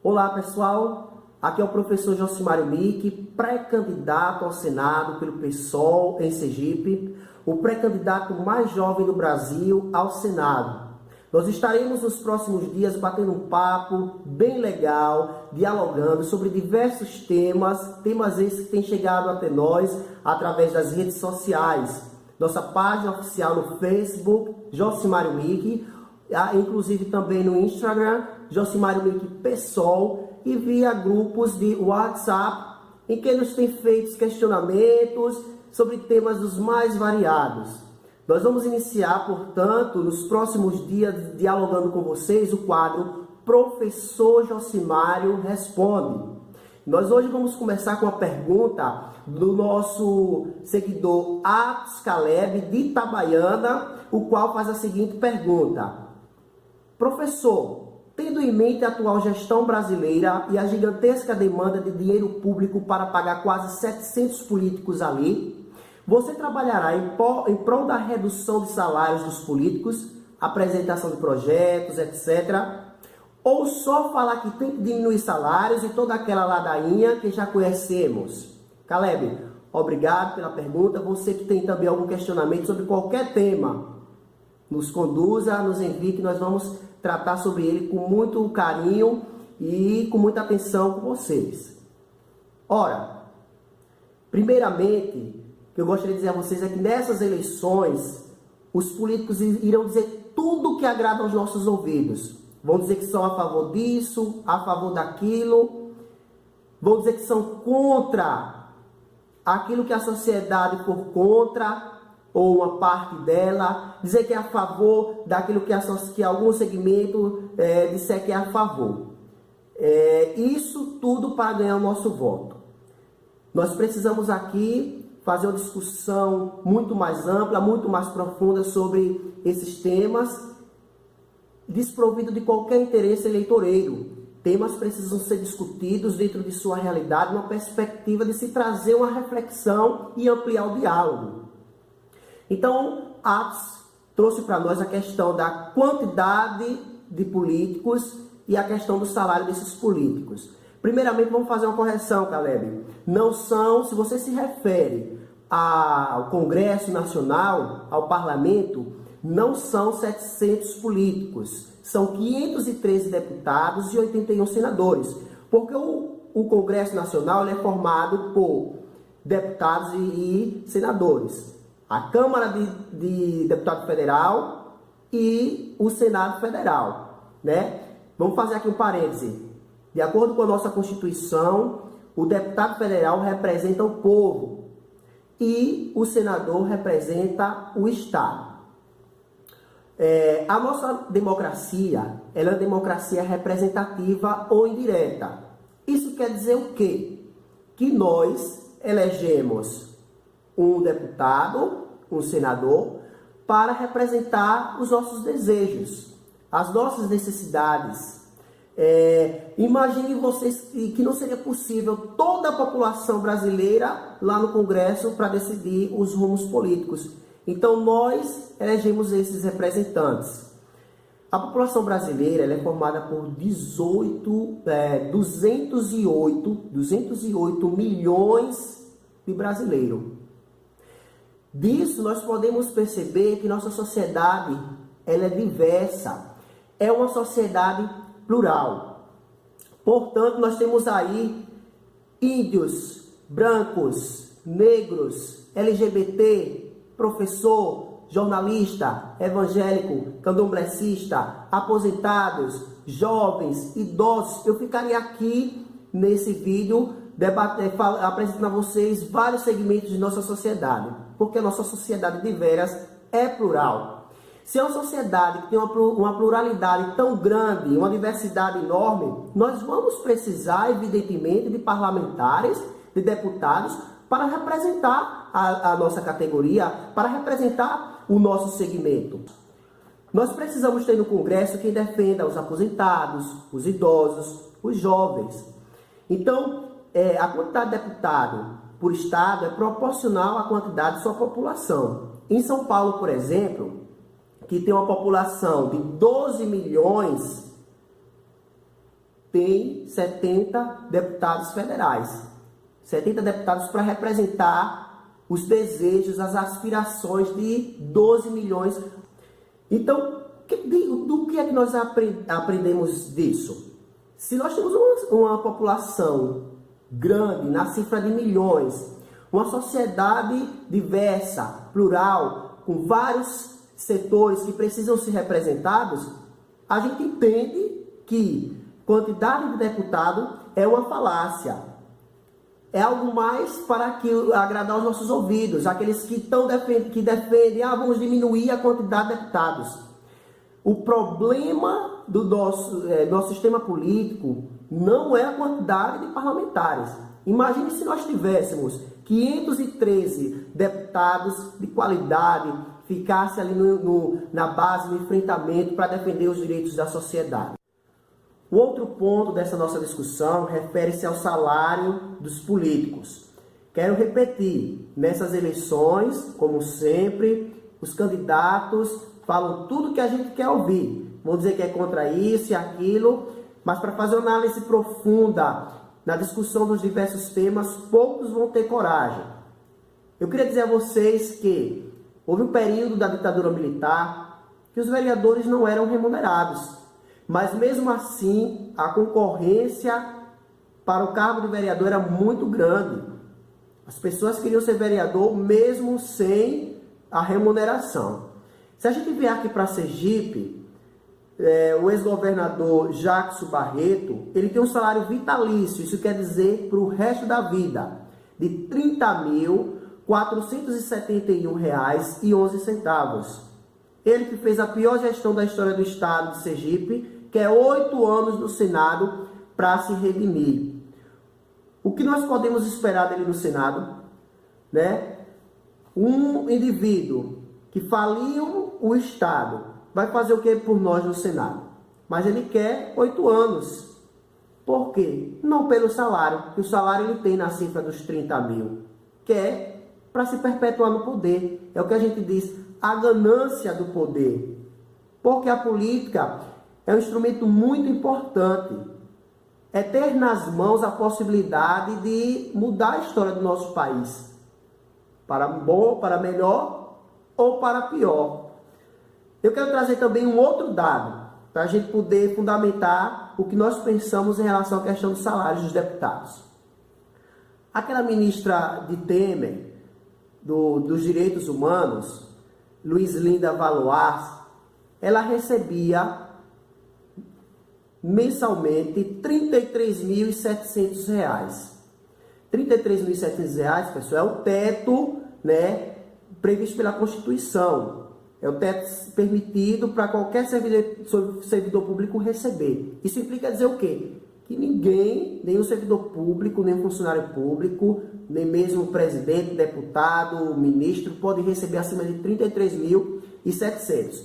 Olá pessoal, aqui é o professor Josimário Mick, pré-candidato ao Senado pelo PSOL em Sergipe, o pré-candidato mais jovem do Brasil ao Senado. Nós estaremos nos próximos dias batendo um papo bem legal, dialogando sobre diversos temas esses que têm chegado até nós através das redes sociais. Nossa página oficial no Facebook, Josimário Mick, inclusive também no Instagram, Josimário Mick PSOL, e via grupos de WhatsApp, em que nos tem feito questionamentos sobre temas dos mais variados. Nós vamos iniciar, portanto, nos próximos dias, dialogando com vocês, o quadro Professor Josimário Responde. Nós hoje vamos começar com a pergunta do nosso seguidor Atos Caleb, de Itabaiana, o qual faz a seguinte pergunta: professor, tendo em mente a atual gestão brasileira e a gigantesca demanda de dinheiro público para pagar quase 700 políticos ali, você trabalhará em prol da redução de salários dos políticos, apresentação de projetos, etc., ou só falar que tem que diminuir salários e toda aquela ladainha que já conhecemos? Caleb, obrigado pela pergunta. Você que tem também algum questionamento sobre qualquer tema, nos conduza, nos envie, que nós vamos tratar sobre ele com muito carinho e com muita atenção com vocês. Ora, primeiramente, o que eu gostaria de dizer a vocês é que nessas eleições, os políticos irão dizer tudo que agrada aos nossos ouvidos. Vão dizer que são a favor disso, a favor daquilo, vão dizer que são contra aquilo que a sociedade for contra, ou uma parte dela, dizer que é a favor daquilo que algum segmento disser que é a favor. Isso tudo para ganhar o nosso voto. Nós precisamos aqui fazer uma discussão muito mais ampla, muito mais profunda sobre esses temas, desprovido de qualquer interesse eleitoreiro. Temas precisam ser discutidos dentro de sua realidade, numa perspectiva de se trazer uma reflexão e ampliar o diálogo. Então, Atos trouxe para nós a questão da quantidade de políticos e a questão do salário desses políticos. Primeiramente, vamos fazer uma correção, Caleb. Não são, se você se refere ao Congresso Nacional, ao Parlamento, não são 700 políticos. São 513 deputados e 81 senadores. Porque o Congresso Nacional é formado por deputados e senadores. A Câmara de Deputado Federal e o Senado Federal, né? Vamos fazer aqui um parêntese. De acordo com a nossa Constituição, o deputado federal representa o povo e o senador representa o Estado. A nossa democracia, ela é uma democracia representativa ou indireta. Isso quer dizer o quê? Que nós elegemos um deputado, um senador, para representar os nossos desejos, as nossas necessidades. Imagine vocês que não seria possível toda a população brasileira lá no Congresso para decidir os rumos políticos. Então nós elegemos esses representantes. A população brasileira ela é formada por 208 milhões de brasileiros. Disso nós podemos perceber que nossa sociedade ela é diversa, é uma sociedade plural. Portanto, nós temos aí índios, brancos, negros, LGBT, professor, jornalista, evangélico, candomblessista, aposentados, jovens, idosos. Eu ficaria aqui nesse vídeo apresentando a vocês vários segmentos de nossa sociedade, porque a nossa sociedade diversa é plural. Se é uma sociedade que tem uma pluralidade tão grande, uma diversidade enorme, nós vamos precisar, evidentemente, de parlamentares, de deputados, para representar a nossa categoria, para representar o nosso segmento. Nós precisamos ter no Congresso quem defenda os aposentados, os idosos, os jovens. Então, a quantidade de deputado por estado é proporcional à quantidade de sua população. Em São Paulo, por exemplo, que tem uma população de 12 milhões tem 70 deputados federais. 70 deputados para representar os desejos, as aspirações de 12 milhões. Então, do que é que nós aprendemos disso? Se nós temos uma população grande, na cifra de milhões, uma sociedade diversa, plural, com vários setores que precisam ser representados, a gente entende que quantidade de deputado é uma falácia. É algo mais para agradar os nossos ouvidos, aqueles que defendem, vamos diminuir a quantidade de deputados. O problema do nosso sistema político não é a quantidade de parlamentares. Imagine se nós tivéssemos 513 deputados de qualidade, ficasse ali na base do enfrentamento para defender os direitos da sociedade. O outro ponto dessa nossa discussão refere-se ao salário dos políticos. Quero repetir, nessas eleições, como sempre, os candidatos falam tudo que a gente quer ouvir. Vão dizer que é contra isso e aquilo, mas para fazer uma análise profunda na discussão dos diversos temas, poucos vão ter coragem. Eu queria dizer a vocês que houve um período da ditadura militar que os vereadores não eram remunerados. Mas mesmo assim, a concorrência para o cargo de vereador era muito grande. As pessoas queriam ser vereador mesmo sem a remuneração. Se a gente vier aqui para Sergipe, o ex-governador Jackson Barreto, ele tem um salário vitalício, isso quer dizer para o resto da vida, de R$ 30.471,11. Ele que fez a pior gestão da história do estado de Sergipe, que é 8 anos no Senado para se redimir. O que nós podemos esperar dele no Senado? Né? Um indivíduo que faliu o Estado vai fazer o que por nós no Senado? Mas ele quer 8 anos. Por quê? Não pelo salário, que o salário ele tem na cifra dos 30 mil. Quer para se perpetuar no poder. É o que a gente diz, a ganância do poder. Porque a política é um instrumento muito importante. É ter nas mãos a possibilidade de mudar a história do nosso país. Para bom, para melhor ou para pior. Eu quero trazer também um outro dado, para a gente poder fundamentar o que nós pensamos em relação à questão dos salários dos deputados. Aquela ministra de Temer, dos Direitos Humanos, Luiz Linda Valois, ela recebia mensalmente R$ 33.700. R$ 33.700, pessoal, é o teto, né, previsto pela Constituição. É o teto permitido para qualquer servidor público receber. Isso implica dizer o quê? Que ninguém, nenhum servidor público, nenhum funcionário público, nem mesmo o presidente, deputado, ministro, pode receber acima de R$ 33.700.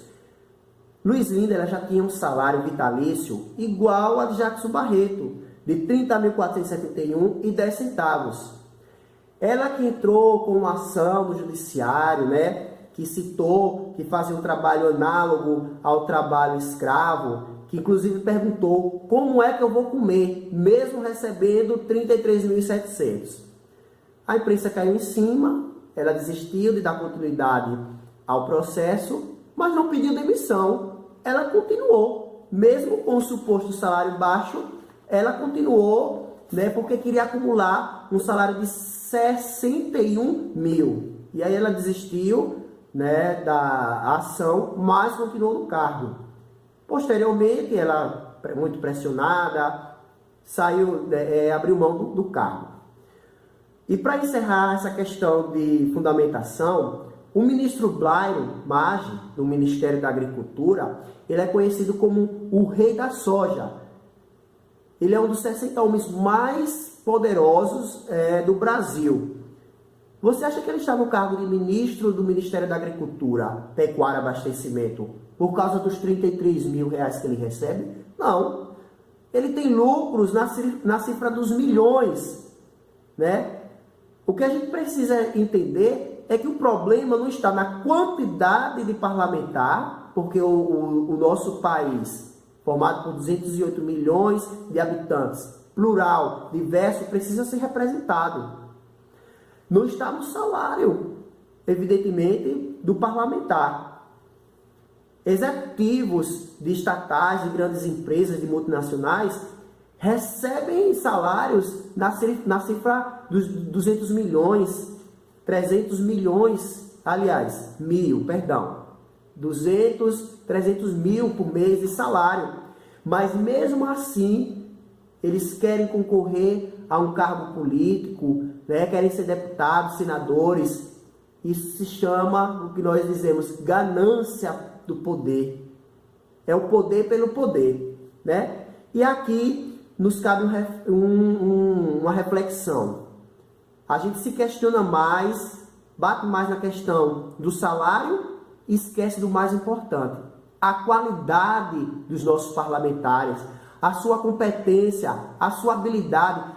Luiz Linda ela já tinha um salário vitalício igual a de Jackson Barreto, de R$ 30.471,10. Ela que entrou com uma ação no judiciário, né, que citou que fazia um trabalho análogo ao trabalho escravo, que inclusive perguntou como é que eu vou comer, mesmo recebendo R$ 33.700. A imprensa caiu em cima, ela desistiu de dar continuidade ao processo, mas não pediu demissão. Ela continuou, mesmo com o suposto salário baixo, ela continuou, né, porque queria acumular um salário de 61 mil. E aí ela desistiu, né, da ação, mas continuou no cargo. Posteriormente, ela, muito pressionada, saiu, abriu mão do cargo. E para encerrar essa questão de fundamentação, o ministro Blairo Maggi, do Ministério da Agricultura, ele é conhecido como o rei da soja. Ele é um dos 60 homens mais poderosos do Brasil. Você acha que ele está no cargo de ministro do Ministério da Agricultura, Pecuária e Abastecimento, por causa dos R$ 33 mil que ele recebe? Não. Ele tem lucros na cifra dos milhões, né? O que a gente precisa entender é que o problema não está na quantidade de parlamentar, porque o nosso país formado por 208 milhões de habitantes, plural, diverso, precisa ser representado. Não está no salário, evidentemente, do parlamentar. Executivos de estatais, de grandes empresas, de multinacionais, recebem salários na cifra dos 200 milhões, 300 milhões, aliás, 300 mil por mês de salário. Mas mesmo assim, eles querem concorrer a um cargo político, né? Querem ser deputados, senadores. Isso se chama, o que nós dizemos, ganância do poder. É o poder pelo poder, né? E aqui nos cabe uma reflexão. A gente se questiona mais, bate mais na questão do salário e esquece do mais importante, a qualidade dos nossos parlamentares, a sua competência, a sua habilidade,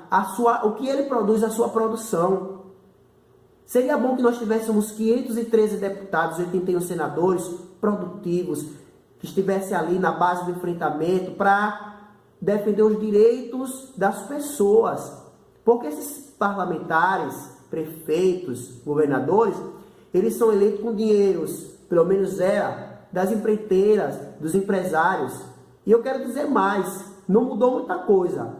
o que ele produz, a sua produção. Seria bom que nós tivéssemos 513 deputados, 81 senadores produtivos, que estivessem ali na base do enfrentamento para defender os direitos das pessoas. Porque esses parlamentares, prefeitos, governadores, eles são eleitos com dinheiros, pelo menos das empreiteiras, dos empresários. E eu quero dizer mais, não mudou muita coisa.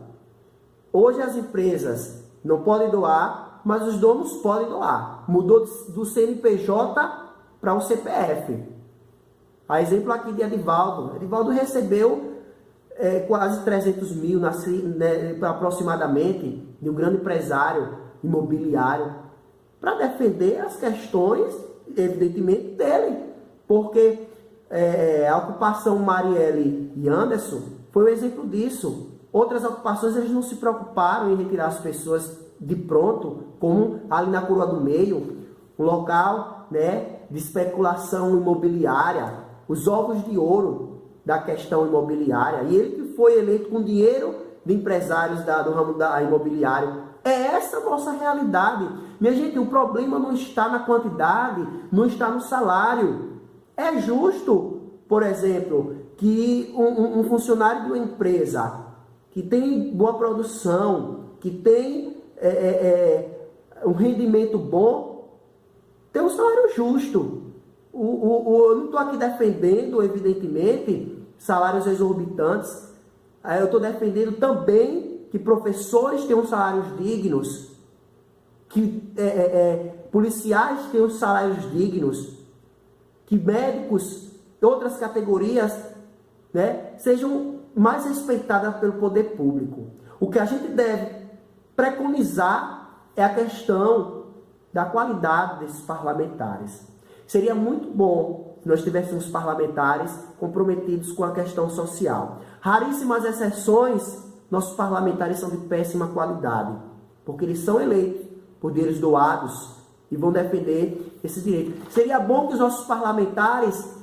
Hoje as empresas não podem doar, mas os donos podem doar. Mudou do CNPJ para o CPF. A exemplo aqui de Edivaldo. Edivaldo recebeu quase 300 mil, aproximadamente, de um grande empresário imobiliário, para defender as questões, evidentemente, dele. Porque a ocupação Marielle e Anderson foi um exemplo disso. Outras ocupações, eles não se preocuparam em retirar as pessoas de pronto, como ali na Coroa do Meio, um local, né, de especulação imobiliária, os ovos de ouro da questão imobiliária. E ele que foi eleito com dinheiro de empresários do ramo imobiliário. É essa a nossa realidade. Minha gente, o problema não está na quantidade, não está no salário. É justo, por exemplo, que um funcionário de uma empresa que tem boa produção, que tem um rendimento bom, tem um salário justo. Eu não estou aqui defendendo, evidentemente, salários exorbitantes. Eu estou defendendo também que professores tenham salários dignos, que policiais tenham salários dignos, que médicos e outras categorias, né, sejam mais respeitadas pelo poder público. O que a gente deve preconizar é a questão da qualidade desses parlamentares. Seria muito bom se nós tivéssemos parlamentares comprometidos com a questão social. Raríssimas exceções, nossos parlamentares são de péssima qualidade, porque eles são eleitos por dinheiros doados e vão defender esses direitos. Seria bom que os nossos parlamentares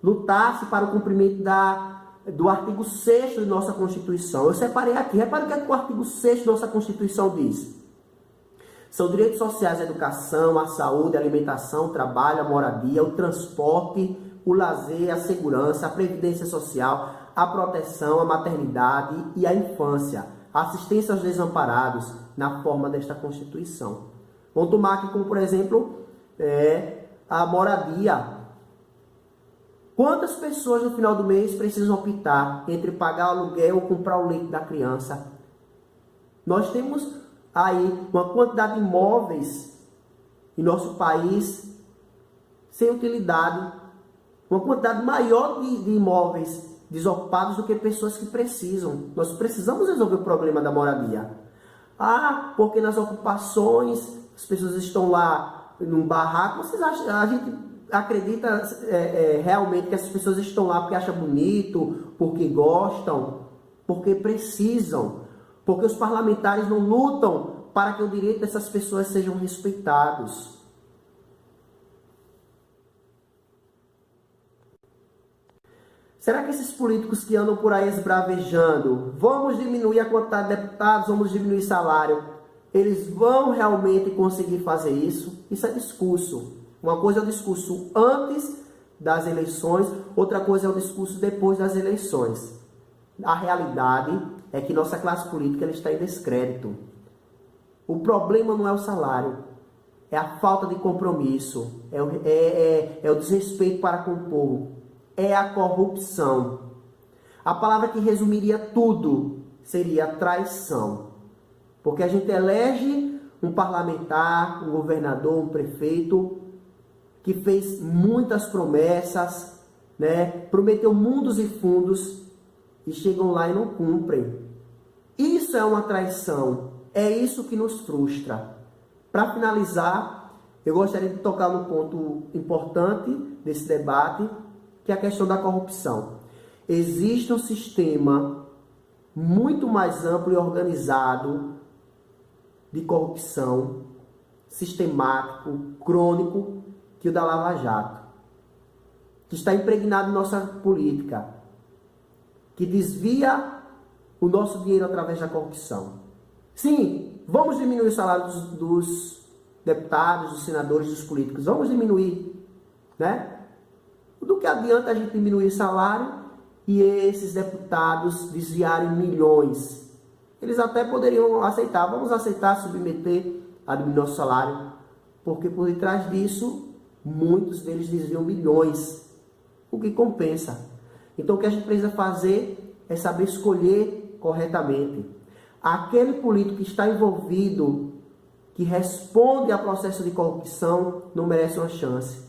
lutassem para o cumprimento do artigo 6º de nossa Constituição. Eu separei aqui. Repare o que o artigo 6º da nossa Constituição diz. São direitos sociais a educação, a saúde, a alimentação, o trabalho, a moradia, o transporte, o lazer, a segurança, a previdência social, a proteção, a maternidade e a infância, a assistência aos desamparados na forma desta Constituição. Vamos tomar aqui como, por exemplo, a moradia. Quantas pessoas no final do mês precisam optar entre pagar o aluguel ou comprar o leite da criança? Nós temos aí uma quantidade de imóveis em nosso país sem utilidade, uma quantidade maior de imóveis desocupados do que pessoas que precisam. Nós precisamos resolver o problema da moradia. Porque nas ocupações as pessoas estão lá num barraco. Vocês acham, a gente acredita realmente que essas pessoas estão lá porque acham bonito, porque gostam, porque precisam? Porque os parlamentares não lutam para que o direito dessas pessoas sejam respeitados. Será que esses políticos que andam por aí esbravejando, vamos diminuir a quantidade de deputados, vamos diminuir salário, eles vão realmente conseguir fazer isso? Isso é discurso. Uma coisa é o discurso antes das eleições, outra coisa é o discurso depois das eleições. A realidade é que nossa classe política ela está em descrédito. O problema não é o salário, é a falta de compromisso, é o desrespeito para com o povo, é a corrupção. A palavra que resumiria tudo seria traição. Porque a gente elege um parlamentar, um governador, um prefeito, que fez muitas promessas, né? Prometeu mundos e fundos, e chegam lá e não cumprem. Isso é uma traição, é isso que nos frustra. Para finalizar, eu gostaria de tocar num ponto importante desse debate, que é a questão da corrupção. Existe um sistema muito mais amplo e organizado de corrupção, sistemático, crônico, que o da Lava Jato, que está impregnado em nossa política, que desvia o nosso dinheiro através da corrupção. Sim, vamos diminuir o salário dos deputados, dos senadores, dos políticos. Vamos diminuir, né? Do que adianta a gente diminuir o salário e esses deputados desviarem milhões? Eles até poderiam aceitar. Vamos aceitar submeter a diminuir nosso salário, porque por detrás disso, muitos deles desviam milhões, o que compensa. Então, o que a gente precisa fazer é saber escolher corretamente. Aquele político que está envolvido, que responde a processo de corrupção, não merece uma chance.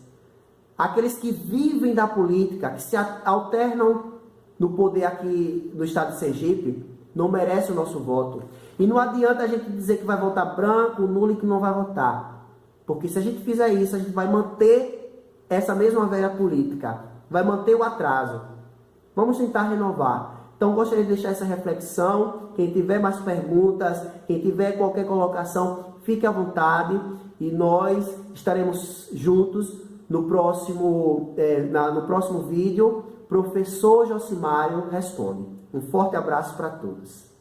Aqueles que vivem da política, que se alternam no poder aqui do estado de Sergipe, não merecem o nosso voto. E não adianta a gente dizer que vai votar branco, nulo e que não vai votar. Porque se a gente fizer isso, a gente vai manter essa mesma velha política, vai manter o atraso. Vamos tentar renovar. Então, gostaria de deixar essa reflexão. Quem tiver mais perguntas, quem tiver qualquer colocação, fique à vontade. E nós estaremos juntos no próximo vídeo. Professor Josimário responde. Um forte abraço para todos.